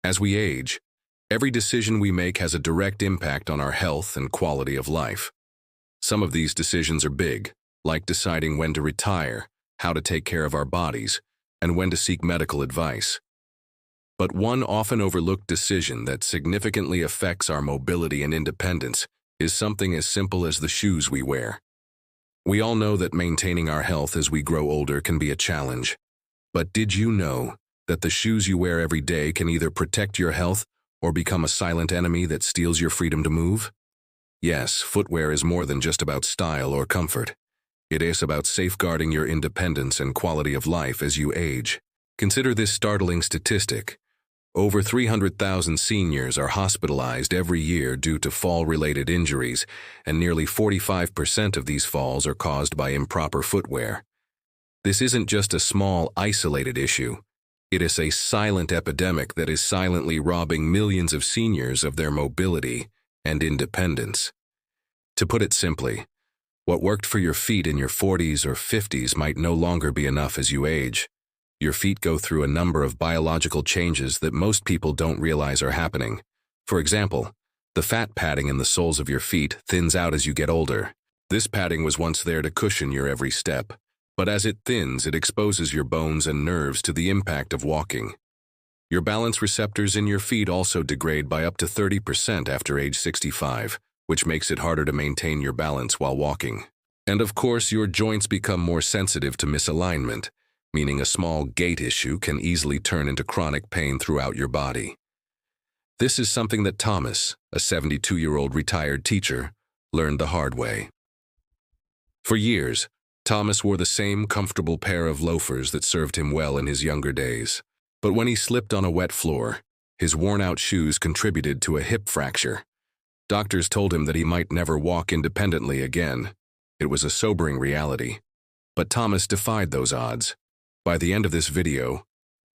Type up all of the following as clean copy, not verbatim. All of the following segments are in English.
As we age, every decision we make has a direct impact on our health and quality of life. Some of these decisions are big, like deciding when to retire, how to take care of our bodies, and when to seek medical advice. But one often overlooked decision that significantly affects our mobility and independence is something as simple as the shoes we wear. We all know that maintaining our health as we grow older can be a challenge. But did you know that the shoes you wear every day can either protect your health or become a silent enemy that steals your freedom to move? Yes, footwear is more than just about style or comfort. It is about safeguarding your independence and quality of life as you age. Consider this startling statistic. Over 300,000 seniors are hospitalized every year due to fall-related injuries, and nearly 45% of these falls are caused by improper footwear. This isn't just a small, isolated issue. It is a silent epidemic that is silently robbing millions of seniors of their mobility and independence. To put it simply, what worked for your feet in your 40s or 50s might no longer be enough as you age. Your feet go through a number of biological changes that most people don't realize are happening. For example, the fat padding in the soles of your feet thins out as you get older. This padding was once there to cushion your every step, but as it thins, it exposes your bones and nerves to the impact of walking. Your balance receptors in your feet also degrade by up to 30% after age 65, which makes it harder to maintain your balance while walking. And of course, your joints become more sensitive to misalignment, meaning a small gait issue can easily turn into chronic pain throughout your body. This is something that Thomas, a 72-year-old retired teacher, learned the hard way. For years, Thomas wore the same comfortable pair of loafers that served him well in his younger days. But when he slipped on a wet floor, his worn-out shoes contributed to a hip fracture. Doctors told him that he might never walk independently again. It was a sobering reality. But Thomas defied those odds. By the end of this video,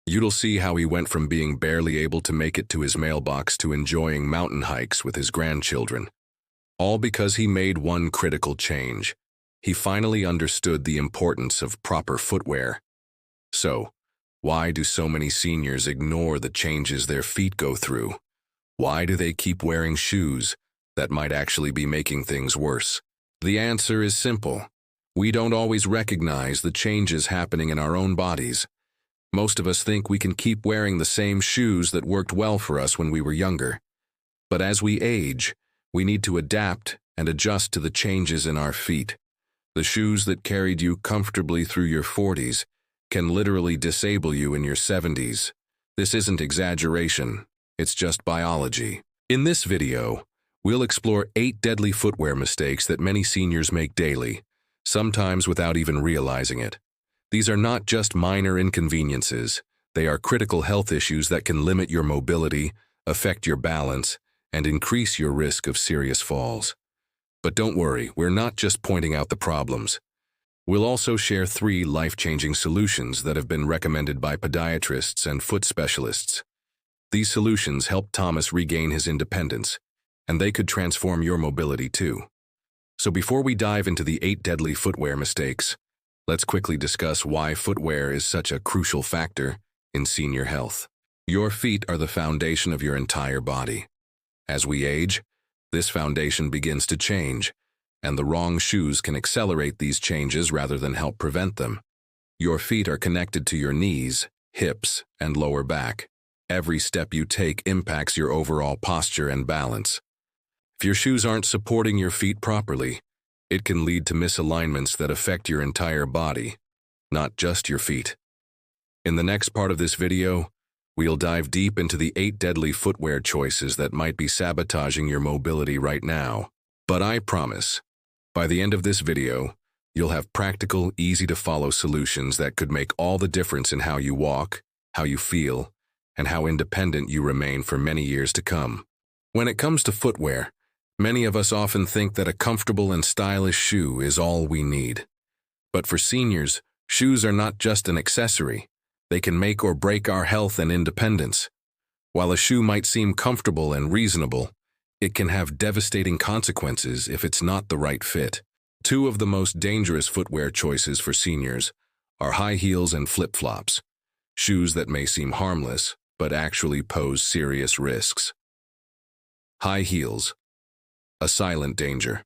you'll see how he went from being barely able to make it to his mailbox to enjoying mountain hikes with his grandchildren. All because he made one critical change. He finally understood the importance of proper footwear. So, why do so many seniors ignore the changes their feet go through? Why do they keep wearing shoes that might actually be making things worse? The answer is simple. We don't always recognize the changes happening in our own bodies. Most of us think we can keep wearing the same shoes that worked well for us when we were younger. But as we age, we need to adapt and adjust to the changes in our feet. The shoes that carried you comfortably through your 40s can literally disable you in your 70s. This isn't exaggeration, it's just biology. In this video, we'll explore 8 deadly footwear mistakes that many seniors make daily, sometimes without even realizing it. These are not just minor inconveniences. They are critical health issues that can limit your mobility, affect your balance, and increase your risk of serious falls. But don't worry, we're not just pointing out the problems. We'll also share 3 life-changing solutions that have been recommended by podiatrists and foot specialists. These solutions helped Thomas regain his independence, and they could transform your mobility too. So before we dive into the 8 deadly footwear mistakes, let's quickly discuss why footwear is such a crucial factor in senior health. Your feet are the foundation of your entire body. As we age, this foundation begins to change, and the wrong shoes can accelerate these changes rather than help prevent them. Your feet are connected to your knees, hips, and lower back. Every step you take impacts your overall posture and balance. If your shoes aren't supporting your feet properly, it can lead to misalignments that affect your entire body, not just your feet. In the next part of this video, we'll dive deep into the 8 deadly footwear choices that might be sabotaging your mobility right now. But I promise, by the end of this video, you'll have practical, easy-to-follow solutions that could make all the difference in how you walk, how you feel, and how independent you remain for many years to come. When it comes to footwear, many of us often think that a comfortable and stylish shoe is all we need. But for seniors, shoes are not just an accessory. They can make or break our health and independence. While a shoe might seem comfortable and reasonable, it can have devastating consequences if it's not the right fit. 2 of the most dangerous footwear choices for seniors are high heels and flip-flops. Shoes that may seem harmless, but actually pose serious risks. High heels, a silent danger.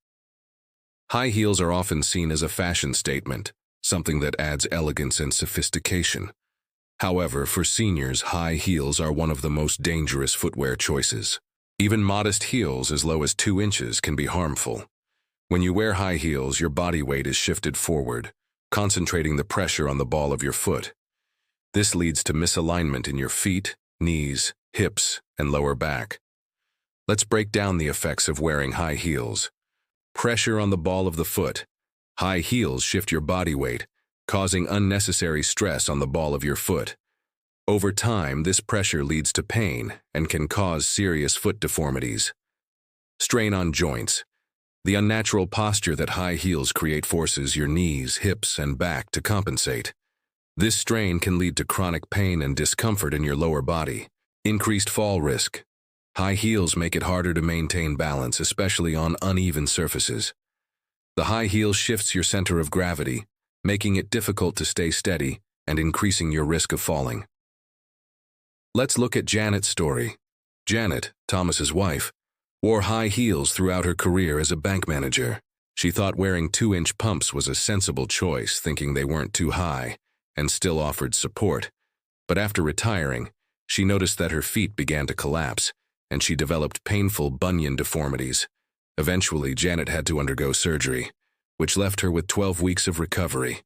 High heels are often seen as a fashion statement, something that adds elegance and sophistication. However, for seniors, high heels are one of the most dangerous footwear choices. Even modest heels as low as 2 inches can be harmful. When you wear high heels, your body weight is shifted forward, concentrating the pressure on the ball of your foot. This leads to misalignment in your feet, knees, hips, and lower back. Let's break down the effects of wearing high heels. Pressure on the ball of the foot. High heels shift your body weight, causing unnecessary stress on the ball of your foot. Over time, this pressure leads to pain and can cause serious foot deformities. Strain on joints. The unnatural posture that high heels create forces your knees, hips, and back to compensate. This strain can lead to chronic pain and discomfort in your lower body. Increased fall risk. High heels make it harder to maintain balance, especially on uneven surfaces. The high heel shifts your center of gravity, making it difficult to stay steady and increasing your risk of falling. Let's look at Janet's story. Janet, Thomas's wife, wore high heels throughout her career as a bank manager. She thought wearing 2-inch pumps was a sensible choice, thinking they weren't too high and still offered support. But after retiring, she noticed that her feet began to collapse, and she developed painful bunion deformities. Eventually, Janet had to undergo surgery, which left her with 12 weeks of recovery,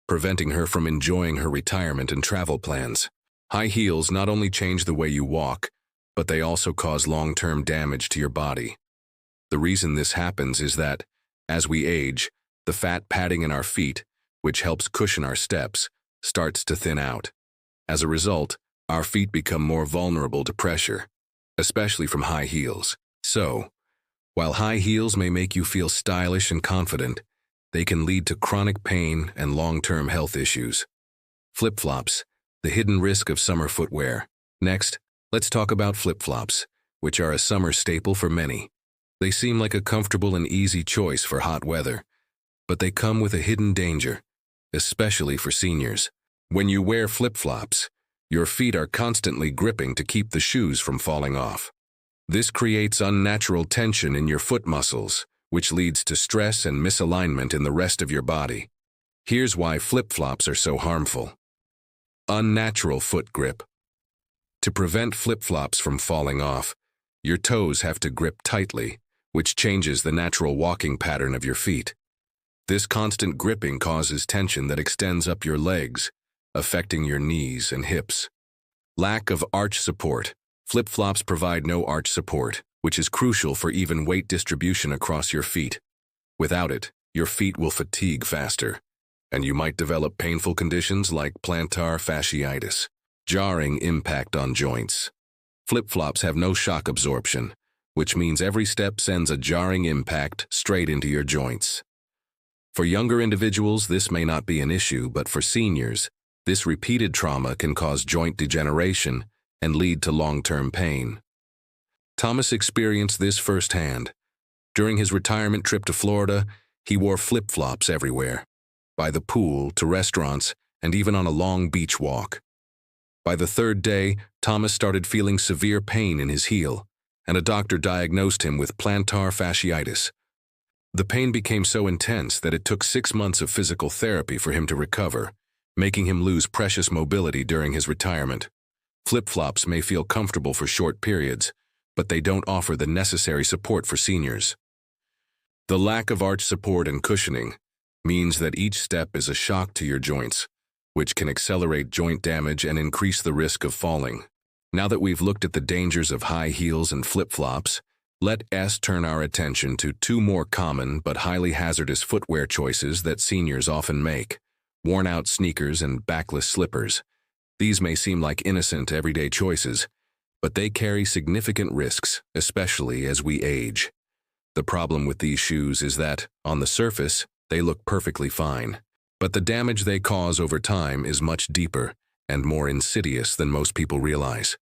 preventing her from enjoying her retirement and travel plans. High heels not only change the way you walk, but they also cause long-term damage to your body. The reason this happens is that, as we age, the fat padding in our feet, which helps cushion our steps, starts to thin out. As a result, our feet become more vulnerable to pressure, especially from high heels. So, while high heels may make you feel stylish and confident, they can lead to chronic pain and long-term health issues. Flip-flops, the hidden risk of summer footwear. Next, let's talk about flip-flops, which are a summer staple for many. They seem like a comfortable and easy choice for hot weather, but they come with a hidden danger, especially for seniors. When you wear flip-flops, your feet are constantly gripping to keep the shoes from falling off. This creates unnatural tension in your foot muscles, which leads to stress and misalignment in the rest of your body. Here's why flip-flops are so harmful. Unnatural foot grip. To prevent flip-flops from falling off, your toes have to grip tightly, which changes the natural walking pattern of your feet. This constant gripping causes tension that extends up your legs, affecting your knees and hips. Lack of arch support. Flip-flops provide no arch support, which is crucial for even weight distribution across your feet. Without it, your feet will fatigue faster, and you might develop painful conditions like plantar fasciitis. Jarring impact on joints. Flip-flops have no shock absorption, which means every step sends a jarring impact straight into your joints. For younger individuals, this may not be an issue, but for seniors, this repeated trauma can cause joint degeneration and lead to long-term pain. Thomas experienced this firsthand. During his retirement trip to Florida, he wore flip-flops everywhere, by the pool, to restaurants, and even on a long beach walk. By the 3rd day, Thomas started feeling severe pain in his heel, and a doctor diagnosed him with plantar fasciitis. The pain became so intense that it took 6 months of physical therapy for him to recover, making him lose precious mobility during his retirement. Flip-flops may feel comfortable for short periods, but they don't offer the necessary support for seniors. The lack of arch support and cushioning means that each step is a shock to your joints, which can accelerate joint damage and increase the risk of falling. Now that we've looked at the dangers of high heels and flip-flops, let's turn our attention to 2 more common but highly hazardous footwear choices that seniors often make: worn-out sneakers and backless slippers. These may seem like innocent everyday choices, but they carry significant risks, especially as we age. The problem with these shoes is that, on the surface, they look perfectly fine, but the damage they cause over time is much deeper and more insidious than most people realize.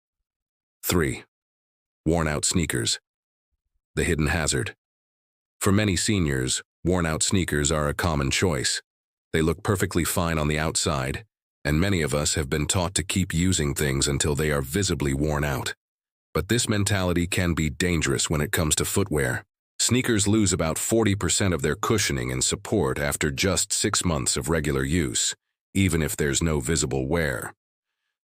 3. Worn-out sneakers. The hidden hazard. For many seniors, worn-out sneakers are a common choice. They look perfectly fine on the outside, and many of us have been taught to keep using things until they are visibly worn out. But this mentality can be dangerous when it comes to footwear. Sneakers lose about 40% of their cushioning and support after just 6 months of regular use, even if there's no visible wear.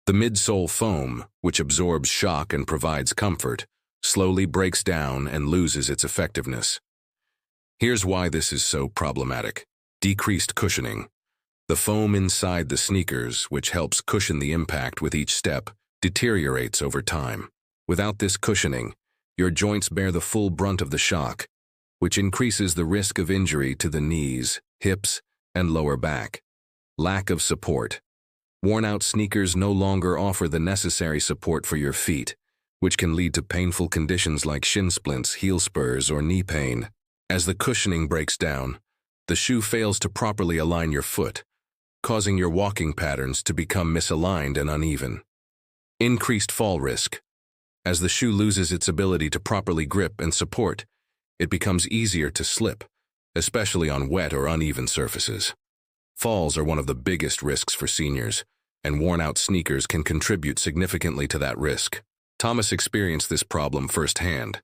The midsole foam, which absorbs shock and provides comfort, slowly breaks down and loses its effectiveness. Here's why this is so problematic. Decreased cushioning. The foam inside the sneakers, which helps cushion the impact with each step, deteriorates over time. Without this cushioning, your joints bear the full brunt of the shock, which increases the risk of injury to the knees, hips, and lower back. Lack of support. Worn-out sneakers no longer offer the necessary support for your feet, which can lead to painful conditions like shin splints, heel spurs, or knee pain. As the cushioning breaks down, the shoe fails to properly align your foot, causing your walking patterns to become misaligned and uneven. Increased fall risk. As the shoe loses its ability to properly grip and support, it becomes easier to slip, especially on wet or uneven surfaces. Falls are one of the biggest risks for seniors, and worn-out sneakers can contribute significantly to that risk. Thomas experienced this problem firsthand.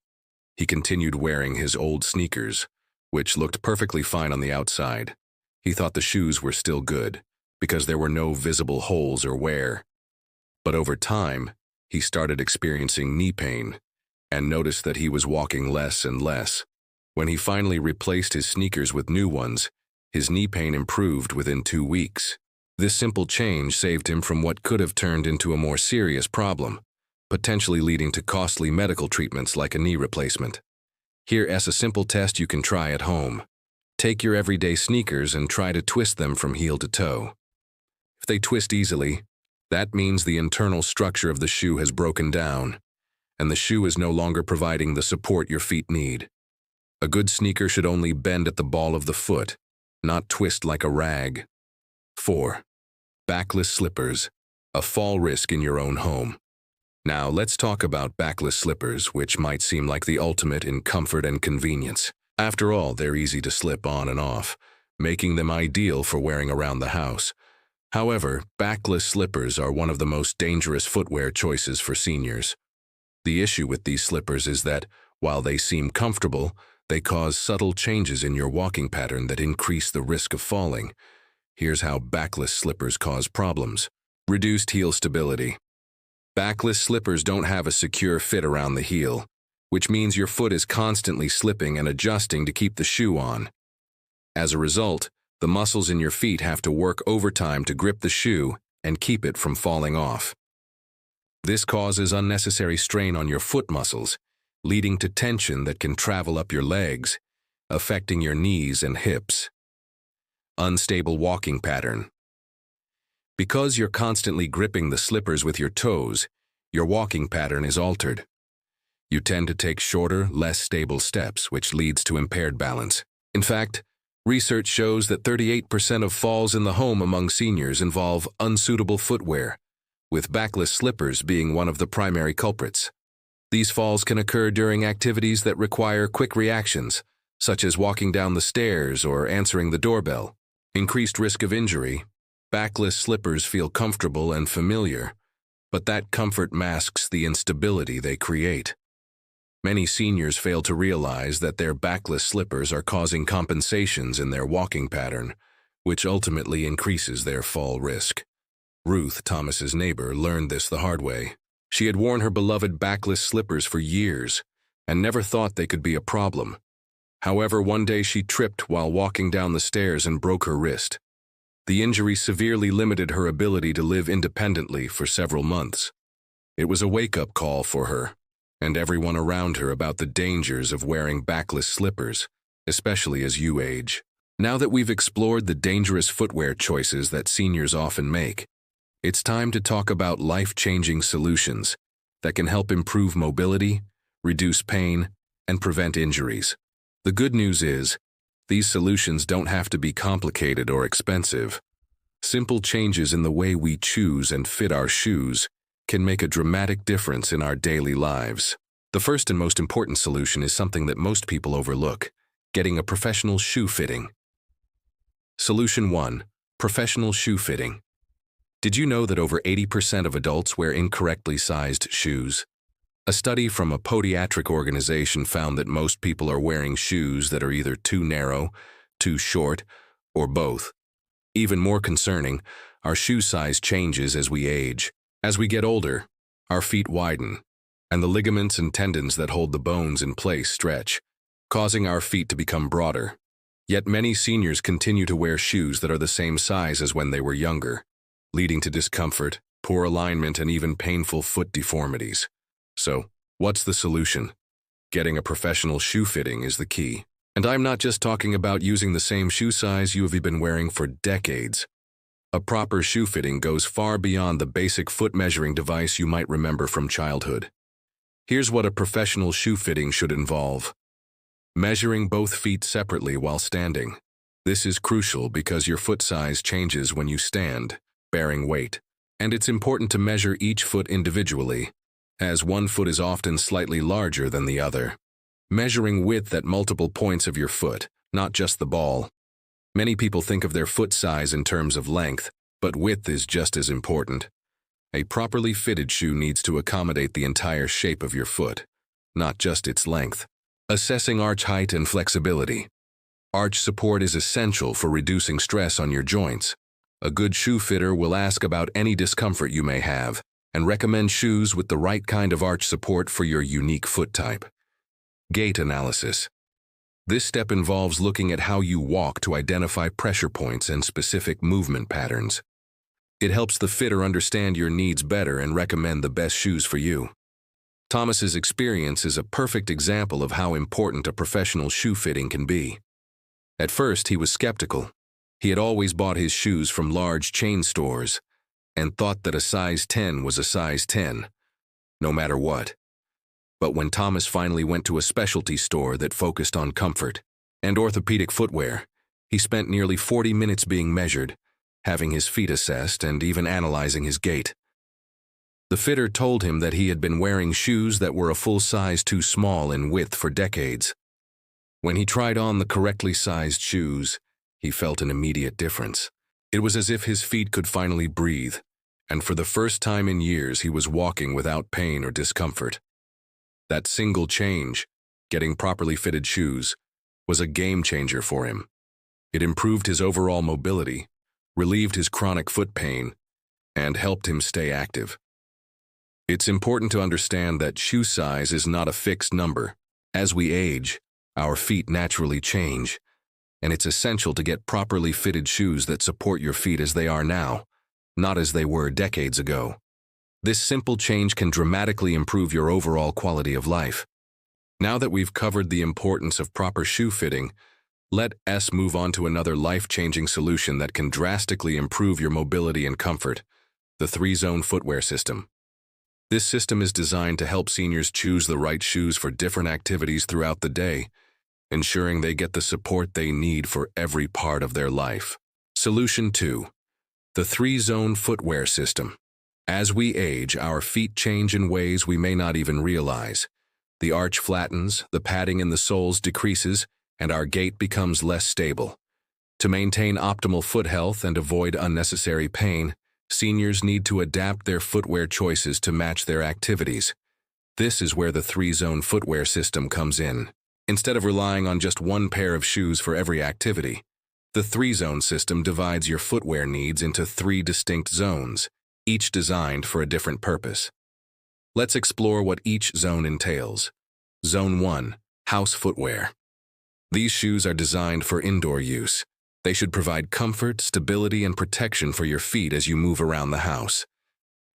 He continued wearing his old sneakers, which looked perfectly fine on the outside. He thought the shoes were still good, because there were no visible holes or wear. But over time, he started experiencing knee pain, and noticed that he was walking less and less. When he finally replaced his sneakers with new ones, his knee pain improved within 2 weeks. This simple change saved him from what could have turned into a more serious problem, potentially leading to costly medical treatments like a knee replacement. Here's a simple test you can try at home. Take your everyday sneakers and try to twist them from heel to toe. If they twist easily, that means the internal structure of the shoe has broken down, and the shoe is no longer providing the support your feet need. A good sneaker should only bend at the ball of the foot, not twist like a rag. 4. Backless slippers, a fall risk in your own home. Now let's talk about backless slippers, which might seem like the ultimate in comfort and convenience. After all, they're easy to slip on and off, making them ideal for wearing around the house. However, backless slippers are one of the most dangerous footwear choices for seniors. The issue with these slippers is that, while they seem comfortable, they cause subtle changes in your walking pattern that increase the risk of falling. Here's how backless slippers cause problems. Reduced heel stability. Backless slippers don't have a secure fit around the heel, which means your foot is constantly slipping and adjusting to keep the shoe on. As a result, the muscles in your feet have to work overtime to grip the shoe and keep it from falling off. This causes unnecessary strain on your foot muscles, leading to tension that can travel up your legs, affecting your knees and hips. Unstable walking pattern. Because you're constantly gripping the slippers with your toes, your walking pattern is altered. You tend to take shorter, less stable steps, which leads to impaired balance. In fact, research shows that 38% of falls in the home among seniors involve unsuitable footwear, with backless slippers being one of the primary culprits. These falls can occur during activities that require quick reactions, such as walking down the stairs or answering the doorbell. Increased risk of injury. Backless slippers feel comfortable and familiar, but that comfort masks the instability they create. Many seniors fail to realize that their backless slippers are causing compensations in their walking pattern, which ultimately increases their fall risk. Ruth, Thomas's neighbor, learned this the hard way. She had worn her beloved backless slippers for years and never thought they could be a problem. However, one day she tripped while walking down the stairs and broke her wrist. The injury severely limited her ability to live independently for several months. It was a wake-up call for her and everyone around her about the dangers of wearing backless slippers, especially as you age. Now that we've explored the dangerous footwear choices that seniors often make, it's time to talk about life-changing solutions that can help improve mobility, reduce pain, and prevent injuries. The good news is, these solutions don't have to be complicated or expensive. Simple changes in the way we choose and fit our shoes can make a dramatic difference in our daily lives. The first and most important solution is something that most people overlook: getting a professional shoe fitting. Solution 1. Professional shoe fitting. Did you know that over 80% of adults wear incorrectly sized shoes? A study from a podiatric organization found that most people are wearing shoes that are either too narrow, too short, or both. Even more concerning, our shoe size changes as we age. As we get older, our feet widen, and the ligaments and tendons that hold the bones in place stretch, causing our feet to become broader. Yet many seniors continue to wear shoes that are the same size as when they were younger, leading to discomfort, poor alignment, and even painful foot deformities. So, what's the solution? Getting a professional shoe fitting is the key. And I'm not just talking about using the same shoe size you have been wearing for decades. A proper shoe fitting goes far beyond the basic foot measuring device you might remember from childhood. Here's what a professional shoe fitting should involve. Measuring both feet separately while standing. This is crucial because your foot size changes when you stand, bearing weight. And it's important to measure each foot individually, as one foot is often slightly larger than the other. Measuring width at multiple points of your foot, not just the ball. Many people think of their foot size in terms of length, but width is just as important. A properly fitted shoe needs to accommodate the entire shape of your foot, not just its length. Assessing arch height and flexibility. Arch support is essential for reducing stress on your joints. A good shoe fitter will ask about any discomfort you may have and recommend shoes with the right kind of arch support for your unique foot type. Gait analysis. This step involves looking at how you walk to identify pressure points and specific movement patterns. It helps the fitter understand your needs better and recommend the best shoes for you. Thomas's experience is a perfect example of how important a professional shoe fitting can be. At first, he was skeptical. He had always bought his shoes from large chain stores and thought that a size 10 was a size 10, no matter what. But when Thomas finally went to a specialty store that focused on comfort and orthopedic footwear, he spent nearly 40 minutes being measured, having his feet assessed, and even analyzing his gait. The fitter told him that he had been wearing shoes that were a full size too small in width for decades. When he tried on the correctly sized shoes, he felt an immediate difference. It was as if his feet could finally breathe, and for the first time in years he was walking without pain or discomfort. That single change, getting properly fitted shoes, was a game changer for him. It improved his overall mobility, relieved his chronic foot pain, and helped him stay active. It's important to understand that shoe size is not a fixed number. As we age, our feet naturally change, and it's essential to get properly fitted shoes that support your feet as they are now, not as they were decades ago. This simple change can dramatically improve your overall quality of life. Now that we've covered the importance of proper shoe fitting, let's move on to another life-changing solution that can drastically improve your mobility and comfort: the 3-zone footwear system. This system is designed to help seniors choose the right shoes for different activities throughout the day, ensuring they get the support they need for every part of their life. Solution 2. The 3-zone footwear system. As we age, our feet change in ways we may not even realize. The arch flattens, the padding in the soles decreases, and our gait becomes less stable. To maintain optimal foot health and avoid unnecessary pain, seniors need to adapt their footwear choices to match their activities. This is where the 3-zone footwear system comes in. Instead of relying on just one pair of shoes for every activity, the 3-zone system divides your footwear needs into 3 distinct zones, each designed for a different purpose. Let's explore what each zone entails. Zone 1. House footwear. These shoes are designed for indoor use. They should provide comfort, stability, and protection for your feet as you move around the house.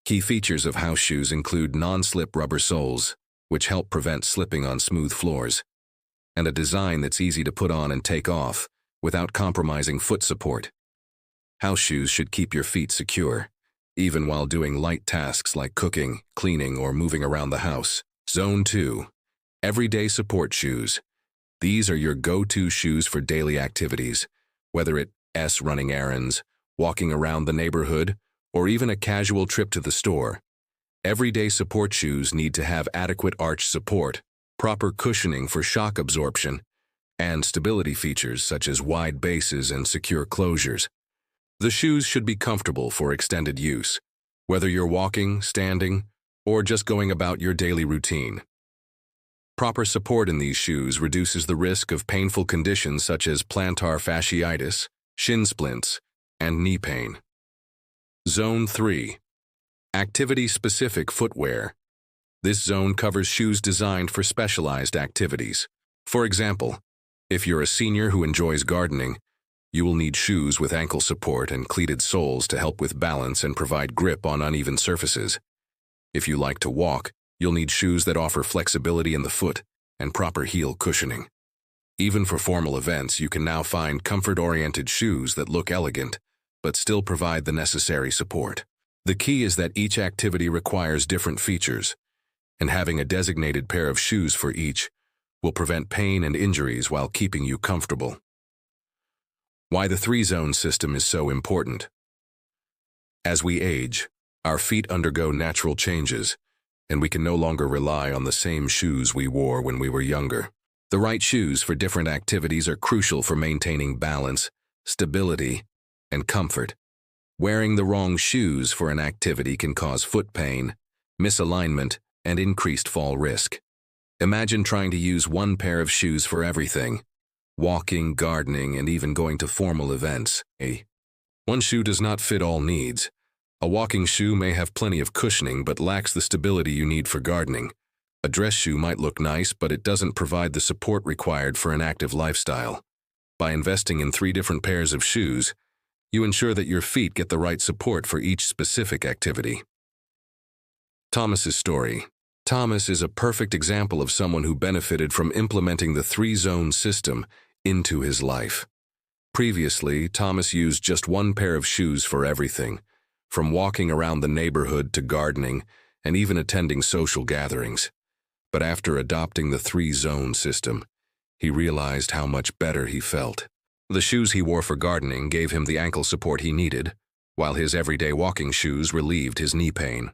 Key features of house shoes include non-slip rubber soles, which help prevent slipping on smooth floors, and a design that's easy to put on and take off without compromising foot support. House shoes should keep your feet secure, even while doing light tasks like cooking, cleaning, or moving around the house. Zone 2. Everyday support shoes. These are your go-to shoes for daily activities, whether it's running errands, walking around the neighborhood, or even a casual trip to the store. Everyday support shoes need to have adequate arch support, proper cushioning for shock absorption, and stability features such as wide bases and secure closures. The shoes should be comfortable for extended use, whether you're walking, standing, or just going about your daily routine. Proper support in these shoes reduces the risk of painful conditions such as plantar fasciitis, shin splints, and knee pain. Zone 3. Activity-specific footwear. This zone covers shoes designed for specialized activities. For example, if you're a senior who enjoys gardening, you will need shoes with ankle support and cleated soles to help with balance and provide grip on uneven surfaces. If you like to walk, you'll need shoes that offer flexibility in the foot and proper heel cushioning. Even for formal events, you can now find comfort-oriented shoes that look elegant, but still provide the necessary support. The key is that each activity requires different features, and having a designated pair of shoes for each will prevent pain and injuries while keeping you comfortable. Why the 3-zone system is so important. As we age, our feet undergo natural changes, and we can no longer rely on the same shoes we wore when we were younger. The right shoes for different activities are crucial for maintaining balance, stability, and comfort. Wearing the wrong shoes for an activity can cause foot pain, misalignment, and increased fall risk. Imagine trying to use one pair of shoes for everything: walking, gardening, and even going to formal events. One shoe does not fit all needs. A walking shoe may have plenty of cushioning but lacks the stability you need for gardening. A dress shoe might look nice, but it doesn't provide the support required for an active lifestyle. By investing in 3 different pairs of shoes, you ensure that your feet get the right support for each specific activity. Thomas's story. Thomas is a perfect example of someone who benefited from implementing the 3-zone system into his life. Previously, Thomas used just one pair of shoes for everything, from walking around the neighborhood to gardening and even attending social gatherings. But after adopting the 3-zone system, he realized how much better he felt. The shoes he wore for gardening gave him the ankle support he needed, while his everyday walking shoes relieved his knee pain.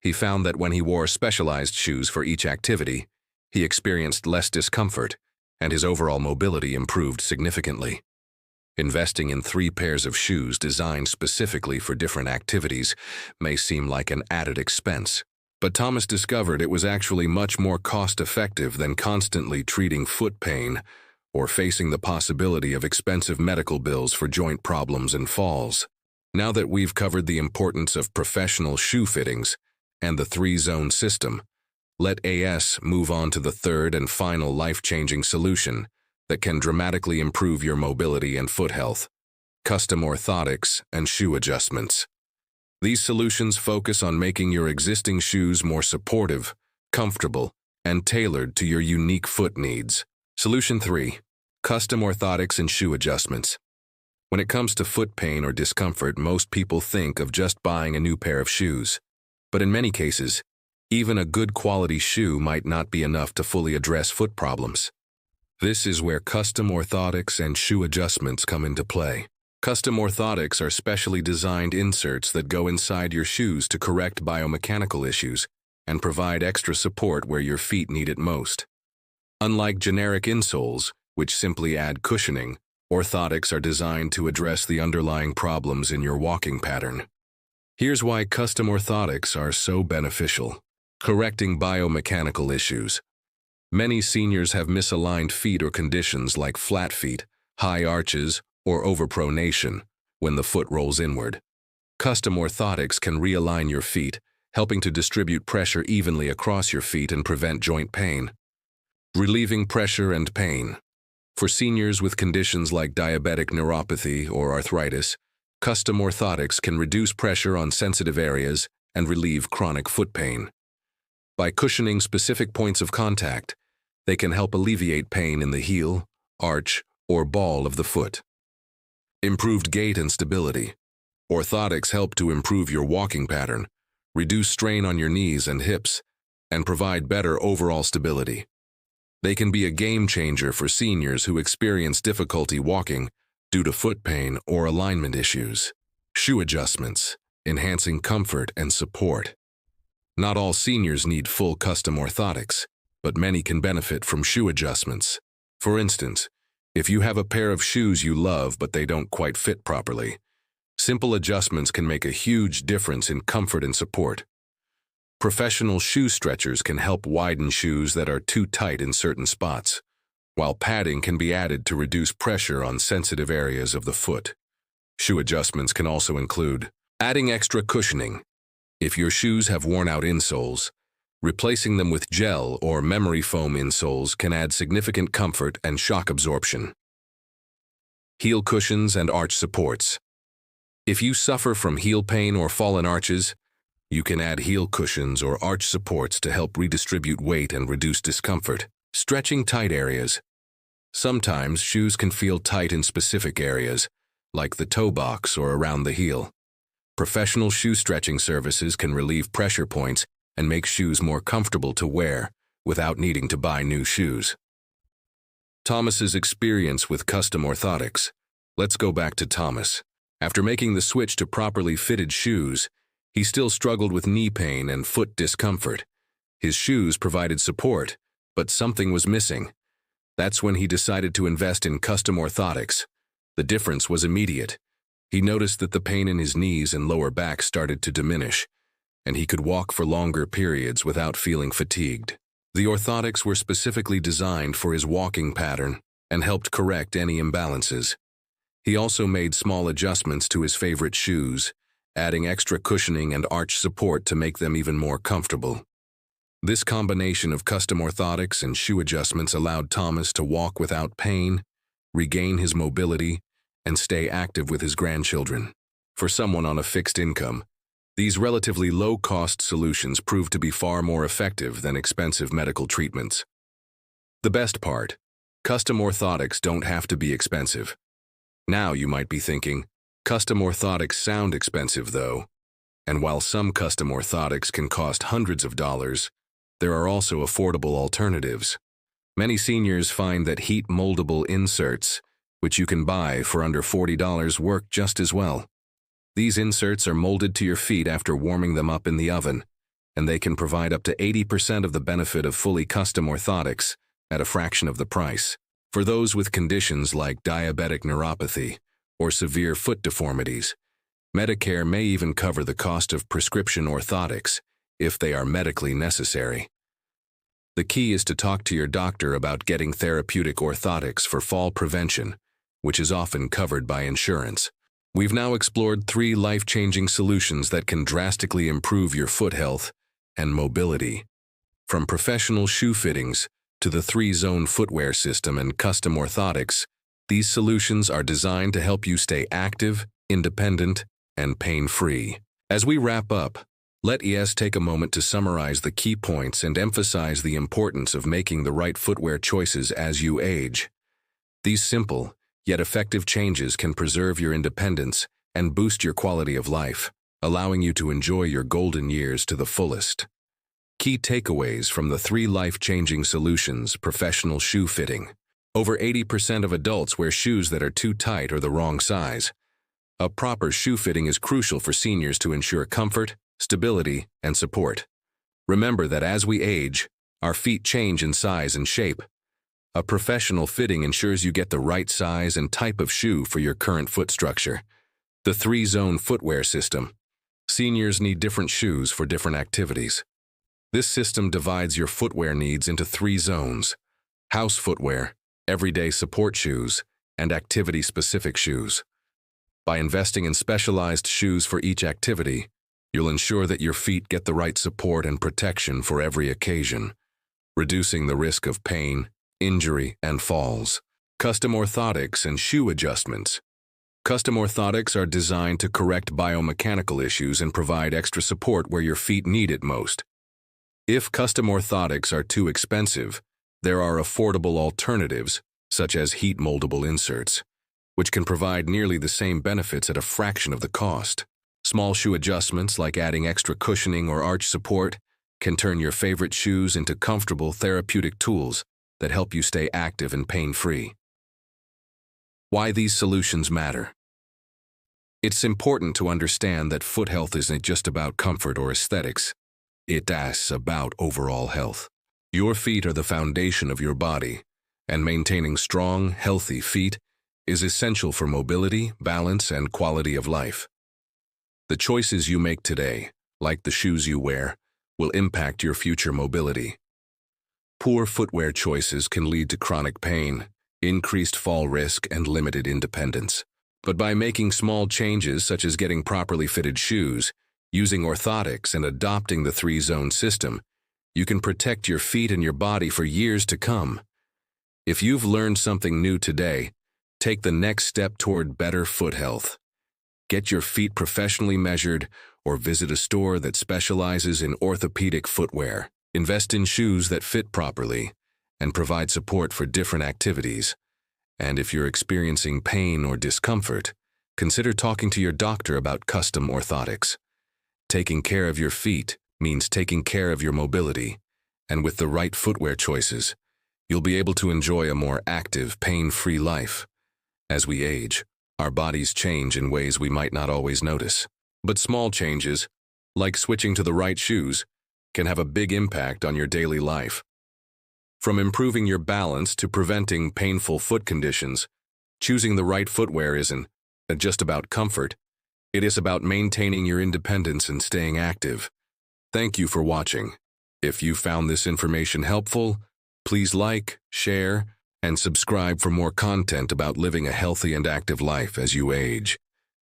He found that when he wore specialized shoes for each activity, he experienced less discomfort, and his overall mobility improved significantly. Investing in 3 pairs of shoes designed specifically for different activities may seem like an added expense, but Thomas discovered it was actually much more cost-effective than constantly treating foot pain or facing the possibility of expensive medical bills for joint problems and falls. Now that we've covered the importance of professional shoe fittings and the 3-zone system, let us move on to the third and final life-changing solution that can dramatically improve your mobility and foot health: custom orthotics and shoe adjustments. These solutions focus on making your existing shoes more supportive, comfortable, and tailored to your unique foot needs. Solution 3. Custom orthotics and shoe adjustments. When it comes to foot pain or discomfort, most people think of just buying a new pair of shoes. But in many cases, even a good quality shoe might not be enough to fully address foot problems. This is where custom orthotics and shoe adjustments come into play. Custom orthotics are specially designed inserts that go inside your shoes to correct biomechanical issues and provide extra support where your feet need it most. Unlike generic insoles, which simply add cushioning, orthotics are designed to address the underlying problems in your walking pattern. Here's why custom orthotics are so beneficial. Correcting biomechanical issues. Many seniors have misaligned feet or conditions like flat feet, high arches, or overpronation when the foot rolls inward. Custom orthotics can realign your feet, helping to distribute pressure evenly across your feet and prevent joint pain. Relieving pressure and pain. For seniors with conditions like diabetic neuropathy or arthritis, custom orthotics can reduce pressure on sensitive areas and relieve chronic foot pain. By cushioning specific points of contact, they can help alleviate pain in the heel, arch, or ball of the foot. Improved gait and stability. Orthotics help to improve your walking pattern, reduce strain on your knees and hips, and provide better overall stability. They can be a game changer for seniors who experience difficulty walking due to foot pain or alignment issues. Shoe adjustments, enhancing comfort and support. Not all seniors need full custom orthotics, but many can benefit from shoe adjustments. For instance, if you have a pair of shoes you love but they don't quite fit properly, Simple adjustments can make a huge difference in comfort and support. Professional shoe stretchers can help widen shoes that are too tight in certain spots, while padding can be added to reduce pressure on sensitive areas of the foot. Shoe adjustments can also include adding extra cushioning. If your shoes have worn out insoles, replacing them with gel or memory foam insoles can add significant comfort and shock absorption. Heel cushions and arch supports. If you suffer from heel pain or fallen arches, you can add heel cushions or arch supports to help redistribute weight and reduce discomfort. Stretching tight areas. Sometimes shoes can feel tight in specific areas, like the toe box or around the heel. Professional shoe stretching services can relieve pressure points and make shoes more comfortable to wear without needing to buy new shoes. Thomas's experience with custom orthotics. Let's go back to Thomas. After making the switch to properly fitted shoes, he still struggled with knee pain and foot discomfort. His shoes provided support, but something was missing. That's when he decided to invest in custom orthotics. The difference was immediate. He noticed that the pain in his knees and lower back started to diminish, and he could walk for longer periods without feeling fatigued. The orthotics were specifically designed for his walking pattern and helped correct any imbalances. He also made small adjustments to his favorite shoes, adding extra cushioning and arch support to make them even more comfortable. This combination of custom orthotics and shoe adjustments allowed Thomas to walk without pain, regain his mobility, and stay active with his grandchildren. For someone on a fixed income, these relatively low-cost solutions proved to be far more effective than expensive medical treatments. The best part, custom orthotics don't have to be expensive. Now you might be thinking, custom orthotics sound expensive though. And while some custom orthotics can cost hundreds of dollars, there are also affordable alternatives. Many seniors find that heat moldable inserts, which you can buy for under $40, work just as well. These inserts are molded to your feet after warming them up in the oven, and they can provide up to 80% of the benefit of fully custom orthotics at a fraction of the price. For those with conditions like diabetic neuropathy or severe foot deformities, Medicare may even cover the cost of prescription orthotics if they are medically necessary. The key is to talk to your doctor about getting therapeutic orthotics for fall prevention, which is often covered by insurance. We've now explored 3 life-changing solutions that can drastically improve your foot health and mobility. From professional shoe fittings to the 3-zone footwear system and custom orthotics, these solutions are designed to help you stay active, independent, and pain-free. As we wrap up, let us take a moment to summarize the key points and emphasize the importance of making the right footwear choices as you age. These simple, yet effective changes can preserve your independence and boost your quality of life, allowing you to enjoy your golden years to the fullest. Key takeaways from the 3 life-changing solutions: professional shoe fitting. Over 80% of adults wear shoes that are too tight or the wrong size. A proper shoe fitting is crucial for seniors to ensure comfort, stability, and support. Remember that as we age, our feet change in size and shape. A professional fitting ensures you get the right size and type of shoe for your current foot structure. The 3-zone footwear system. Seniors need different shoes for different activities. This system divides your footwear needs into 3 zones: house footwear, everyday support shoes, and activity-specific shoes. By investing in specialized shoes for each activity, you'll ensure that your feet get the right support and protection for every occasion, reducing the risk of pain, injury, and falls. Custom orthotics and shoe adjustments. Custom orthotics are designed to correct biomechanical issues and provide extra support where your feet need it most. If custom orthotics are too expensive, there are affordable alternatives, such as heat moldable inserts, which can provide nearly the same benefits at a fraction of the cost. Small shoe adjustments, like adding extra cushioning or arch support, can turn your favorite shoes into comfortable therapeutic tools that help you stay active and pain-free. Why these solutions matter. It's important to understand that foot health isn't just about comfort or aesthetics. It's about overall health. Your feet are the foundation of your body, and maintaining strong, healthy feet is essential for mobility, balance, and quality of life. The choices you make today, like the shoes you wear, will impact your future mobility. Poor footwear choices can lead to chronic pain, increased fall risk, and limited independence. But by making small changes such as getting properly fitted shoes, using orthotics, and adopting the 3-zone system, you can protect your feet and your body for years to come. If you've learned something new today, take the next step toward better foot health. Get your feet professionally measured or visit a store that specializes in orthopedic footwear. Invest in shoes that fit properly and provide support for different activities. And if you're experiencing pain or discomfort, consider talking to your doctor about custom orthotics. Taking care of your feet means taking care of your mobility, and with the right footwear choices, you'll be able to enjoy a more active, pain-free life. As we age, our bodies change in ways we might not always notice. But small changes, like switching to the right shoes, can have a big impact on your daily life. From improving your balance to preventing painful foot conditions, choosing the right footwear isn't just about comfort. It is about maintaining your independence and staying active. Thank you for watching. If you found this information helpful, please like, share, and subscribe for more content about living a healthy and active life as you age.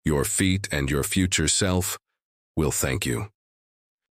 Your feet and your future self will thank you.